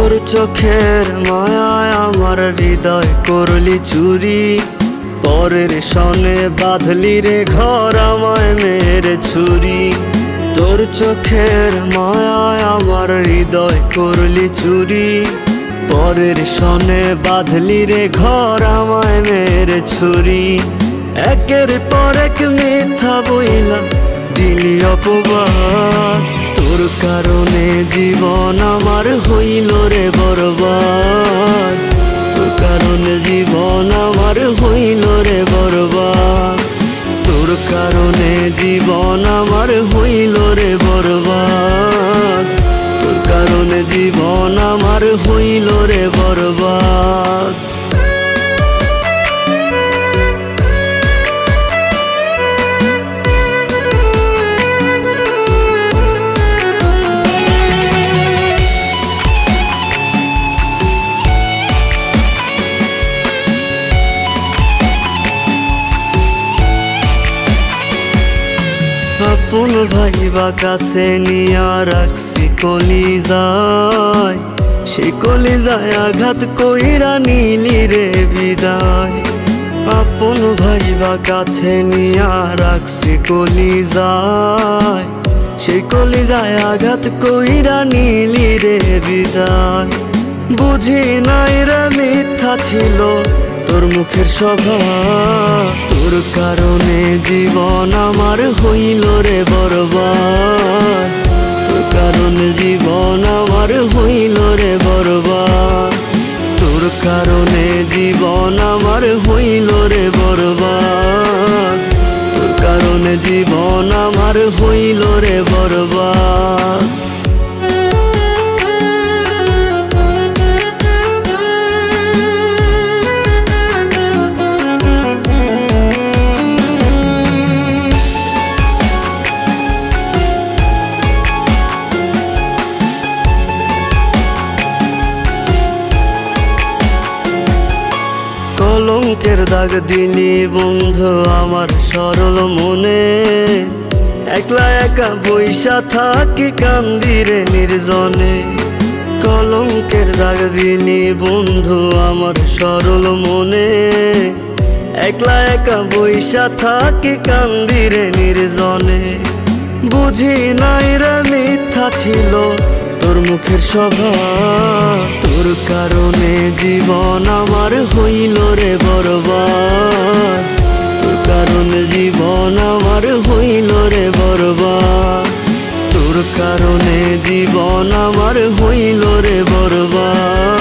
তোর চোখের মায়ায় আমার হৃদয় করলি চুরি, পরের সনে বাঁধলি রে ঘর আমায় মেরে ছুরি। তোর চোখের মায়ায় আমার হৃদয় করলি চুরি, পরের সনে বাঁধলি রে ঘর আমায় মেরে ছুরি। একের পর এক মিথ্যা বইলা দিলি অপবাদ, তোর কারণে জীবন আমার হইল রে বরবাদ, তোর কারণে জীবন আমার হইল রে বরবাদ, তোর কারণে জীবন আমার হইল রে বরবাদ, তোর কারণে জীবন আমার হইল রে বরবাদ। আপন ভাইবা কাছে নিয়া রাখছি কলিজায়, সেই কলিজায় আঘাত কইরা নিলি রে বিদায়। আপন ভাইবা কাছে নিয়া রাখছি কলিজায়, সেই কলিজায় আঘাত কইরা নিলি রে বিদায়। বুঝি নাই রে মিথ্যা ছিল তোর মুখের স্বভাব, তোর কারণে জীবন আমার হইল রে বরবাদ, তোর কারণে জীবন আমার হইল রে বরবাদ, তোর কারণে জীবন আমার হইল রে বরবাদ, তোর কারণে জীবন আমার হইল রে বরবাদ। কলঙ্কের দাগ দিলি বন্ধু আমার সরল মনে, একলা একা বইসা থাকি কান্দিরে নির্জনে। কলঙ্কের দাগ দিলি বন্ধু আমার সরল মনে, একলা একা বইসা থাকি কান্দিরে নির্জনে। বুঝি নাই রে মিথ্যা ছিল তোর মুখের স্বভাব, তোর কারণে জীবন আমার হইল রে বরবাদ, তোর কারণে জীবন আমার হইল রে বরবাদ, তোর কারণে জীবন আমার হইল রে বরবাদ।